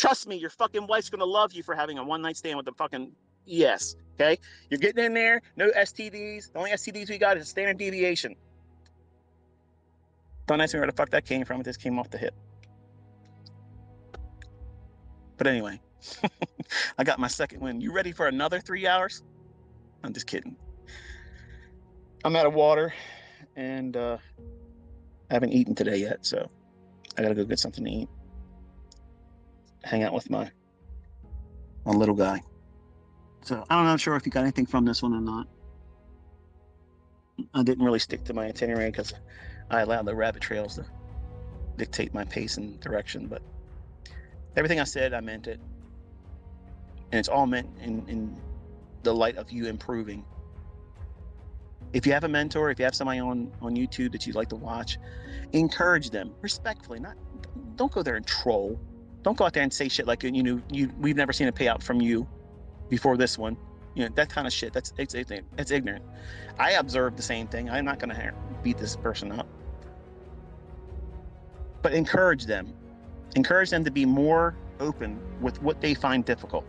Trust me, your fucking wife's gonna love you for having a one night stand with the fucking ES. Okay, you're getting in there. No STDs. The only STDs we got is standard deviation. Don't ask me where the fuck that came from. It just came off the hip. But anyway, I got my second win. You ready for another 3 hours? I'm just kidding. I'm out of water, and I haven't eaten today yet, so I gotta go get something to eat. Hang out with my little guy. So I'm not sure if you got anything from this one or not. I didn't really stick to my itinerary because I allowed the rabbit trails to dictate my pace and direction, but everything I said, I meant it. And it's all meant in the light of you improving. If you have a mentor, if you have somebody on YouTube that you'd like to watch, encourage them respectfully. Don't go there and troll. Don't go out there and say shit like, we've never seen a payout from you before this one. That kind of shit. That's ignorant. I observed the same thing. I'm not going to beat this person up. But encourage them. Encourage them to be more open with what they find difficult.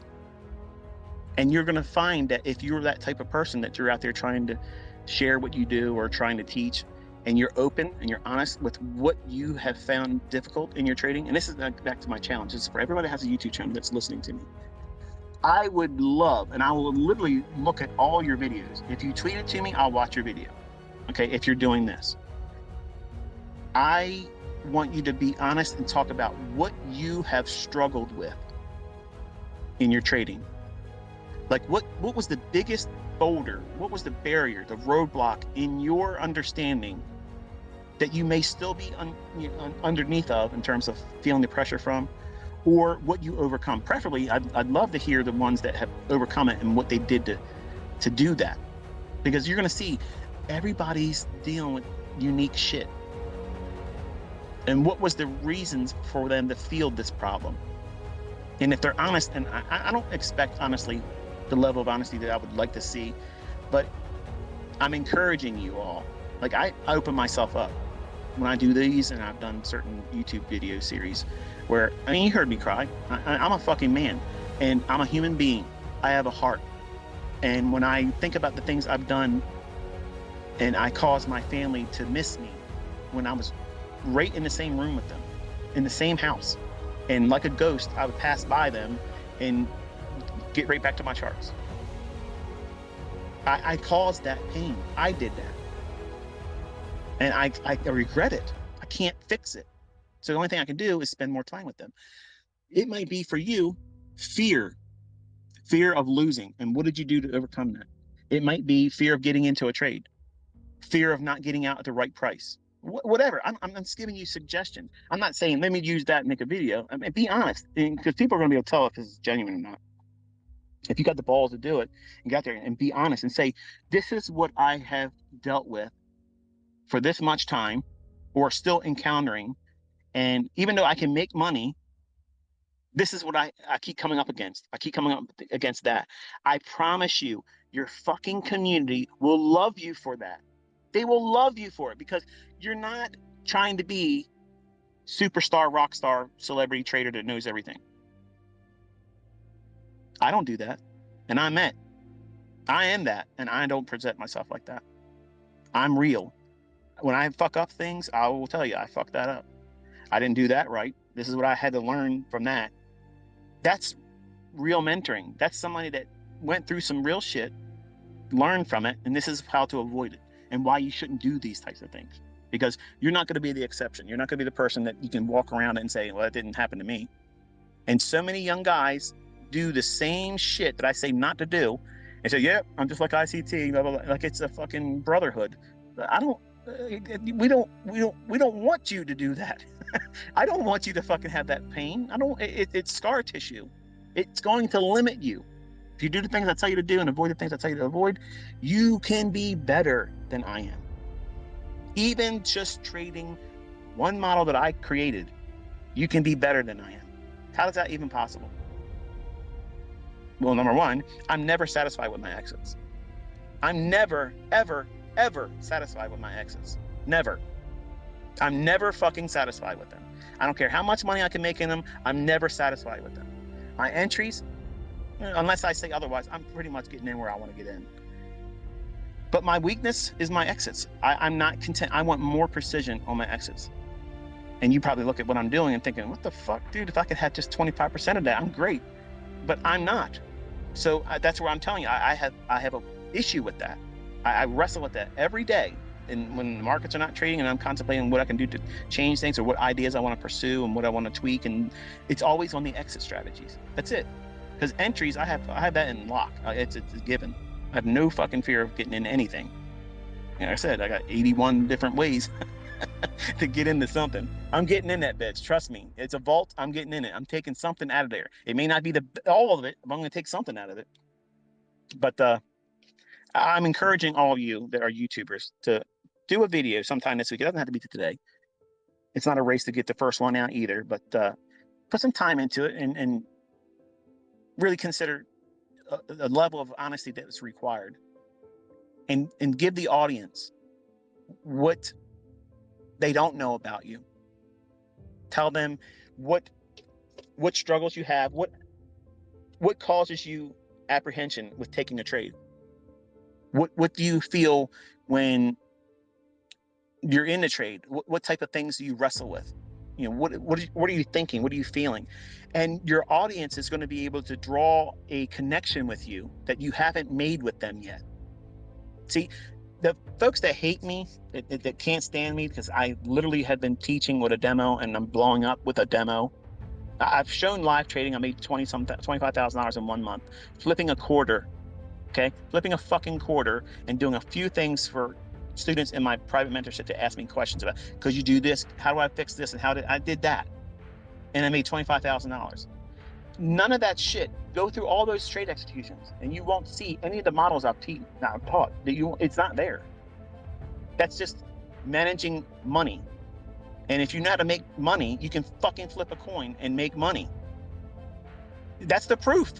And you're going to find that if you're that type of person that you're out there trying to share what you do or trying to teach, and you're open and you're honest with what you have found difficult in your trading, and this is back to my challenge. This is for everybody that has a YouTube channel that's listening to me. I would love, and I will literally look at all your videos. If you tweet it to me, I'll watch your video. Okay, if you're doing this. I want you to be honest and talk about what you have struggled with in your trading. Like what was the biggest boulder? What was the barrier, the roadblock in your understanding that you may still be underneath of in terms of feeling the pressure from, or what you overcome? Preferably, I'd love to hear the ones that have overcome it and what they did to do that, because you're going to see everybody's dealing with unique shit. And what was the reasons for them to feel this problem? And if they're honest, and I don't expect, honestly, the level of honesty that I would like to see, but I'm encouraging you all. Like I open myself up when I do these, and I've done certain YouTube video series where, you heard me cry. I'm a fucking man, and I'm a human being. I have a heart. And when I think about the things I've done, and I caused my family to miss me when I was right in the same room with them, in the same house, and like a ghost, I would pass by them and get right back to my charts. I caused that pain. I did that. And I regret it. I can't fix it. So the only thing I can do is spend more time with them. It might be for you, fear of losing. And what did you do to overcome that? It might be fear of getting into a trade, fear of not getting out at the right price. Whatever. I'm just giving you suggestions. I'm not saying, let me use that and make a video. I mean, be honest, because people are going to be able to tell if this is genuine or not. If you got the balls to do it, and get there and be honest and say, this is what I have dealt with for this much time, or still encountering. And even though I can make money, this is what I keep coming up against. I keep coming up against that. I promise you, your fucking community will love you for that. They will love you for it, because you're not trying to be superstar, rock star, celebrity trader that knows everything. I don't do that. And I am that, and I don't present myself like that. I'm real. When I fuck up things, I will tell you, I fucked that up. I didn't do that right. This is what I had to learn from that. That's real mentoring. That's somebody that went through some real shit, learned from it, and this is how to avoid it and why you shouldn't do these types of things. Because you're not going to be the exception. You're not going to be the person that you can walk around and say, well, that didn't happen to me. And so many young guys do the same shit that I say not to do and say, yeah, I'm just like lCT, blah, blah, blah, like it's a fucking brotherhood. We don't want you to do that. I don't want you to fucking have that pain. It's scar tissue. It's going to limit you. If you do the things I tell you to do and avoid the things I tell you to avoid, you can be better than I am. Even just trading one model that I created, you can be better than I am. How is that even possible? Well, number one, I'm never satisfied with my exits. I'm never, ever, ever satisfied with my exits. Never. I'm never fucking satisfied with them. I don't care how much money I can make in them. I'm never satisfied with them. My entries, unless I say otherwise, I'm pretty much getting in where I want to get in. But my weakness is my exits. I'm not content. I want more precision on my exits. And you probably look at what I'm doing and thinking, what the fuck, dude, if I could have just 25% of that, I'm great. But I'm not. So that's where I'm telling you, I have an issue with that. I wrestle with that every day. And when the markets are not trading and I'm contemplating what I can do to change things or what ideas I want to pursue and what I want to tweak, and it's always on the exit strategies. That's it. Because entries, I have that in lock. It's a given. I have no fucking fear of getting into anything. Like I said, I got 81 different ways to get into something. I'm getting in that bitch. Trust me. It's a vault. I'm getting in it. I'm taking something out of there. It may not be all of it, but I'm going to take something out of it. But I'm encouraging all of you that are YouTubers to do a video sometime this week. It doesn't have to be today. It's not a race to get the first one out either, but put some time into it and really consider a level of honesty that is required, and give the audience what they don't know about you. Tell them what struggles you have, what causes you apprehension with taking a trade. What do you feel when you're in the trade? What type of things do you wrestle with? You know, what are you thinking? What are you feeling? And your audience is going to be able to draw a connection with you that you haven't made with them yet. See, the folks that hate me, that can't stand me because I literally have been teaching with a demo and I'm blowing up with a demo. I've shown live trading. I made $25,000 in 1 month, flipping a quarter. Okay, flipping a fucking quarter and doing a few things for students in my private mentorship to ask me questions about, could you do this? How do I fix this? And I did that. And I made $25,000. None of that shit. Go through all those trade executions and you won't see any of the models I've taught. It's not there. That's just managing money. And if you know how to make money, you can fucking flip a coin and make money. That's the proof.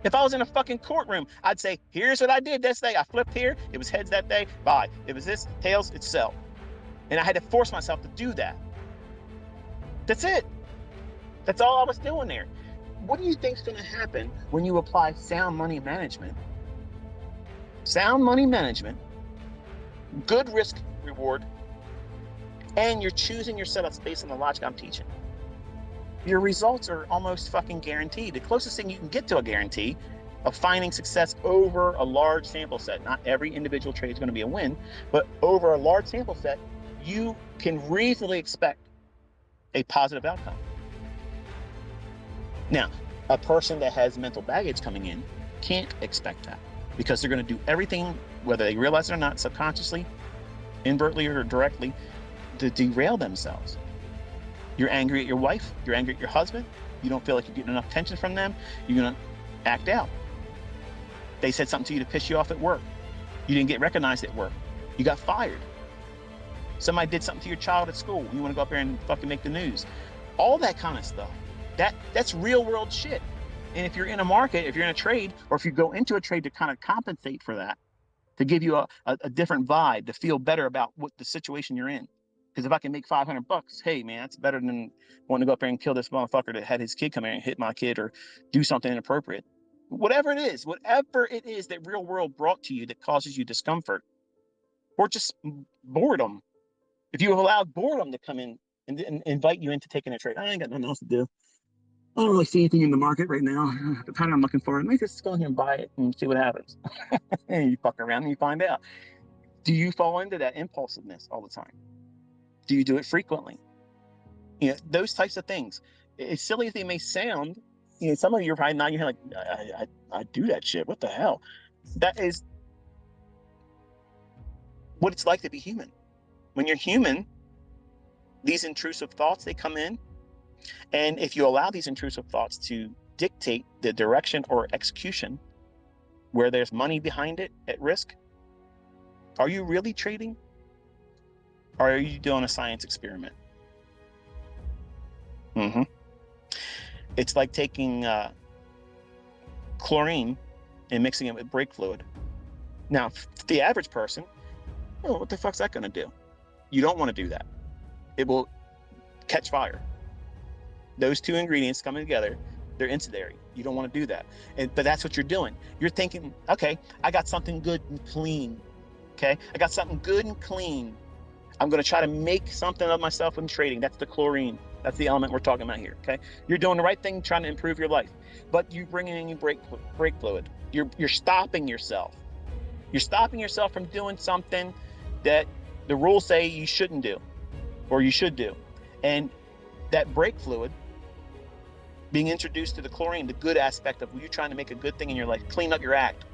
If I was in a fucking courtroom, I'd say, here's what I did this day. I flipped here. It was heads that day. Buy. It was this, tails, it's sell. And I had to force myself to do that. That's it. That's all I was doing there. What do you think's going to happen when you apply sound money management? Sound money management, good risk reward, and you're choosing your setups based on the logic I'm teaching. Your results are almost fucking guaranteed. The closest thing you can get to a guarantee of finding success over a large sample set. Not every individual trade is going to be a win, but over a large sample set, you can reasonably expect a positive outcome. Now, a person that has mental baggage coming in can't expect that because they're going to do everything, whether they realize it or not, subconsciously, inadvertently or directly, to derail themselves. You're angry at your wife, you're angry at your husband, you don't feel like you're getting enough attention from them, you're gonna act out. They said something to you to piss you off at work. You didn't get recognized at work. You got fired. Somebody did something to your child at school. You wanna go up there and fucking make the news. All that kind of stuff. That's real world shit. And if you're in a market, if you're in a trade, or if you go into a trade to kind of compensate for that, to give you a different vibe, to feel better about what the situation you're in. Because if I can make $500, hey man, that's better than wanting to go up there and kill this motherfucker that had his kid come here and hit my kid or do something inappropriate. Whatever it is that real world brought to you that causes you discomfort, or just boredom. If you have allowed boredom to come in and invite you into taking a trade, I ain't got nothing else to do. I don't really see anything in the market right now. The pattern I'm looking for, let me just go in here and buy it and see what happens. And you fuck around and you find out. Do you fall into that impulsiveness all the time? Do you do it frequently? You know, those types of things. As silly as they may sound, you know, some of you are probably not even like, I do that shit. What the hell? That is what it's like to be human. When you're human, these intrusive thoughts, they come in. And if you allow these intrusive thoughts to dictate the direction or execution where there's money behind it at risk, are you really trading? Or are you doing a science experiment? It's like taking chlorine and mixing it with brake fluid. Now, the average person, oh, what the fuck's that going to do? You don't want to do that. it will catch fire. Those two ingredients coming together, they're incendiary. You don't want to do that. But that's what you're doing. You're thinking, okay, I got something good and clean. Okay, I got something good and clean. I'm going to try to make something of myself in trading. That's the chlorine. That's the element we're talking about here. Okay, you're doing the right thing, trying to improve your life, but you bring in your brake fluid. You're stopping yourself. You're stopping yourself from doing something that the rules say you shouldn't do, or you should do, and that brake fluid being introduced to the chlorine, the good aspect of you trying to make a good thing in your life, clean up your act.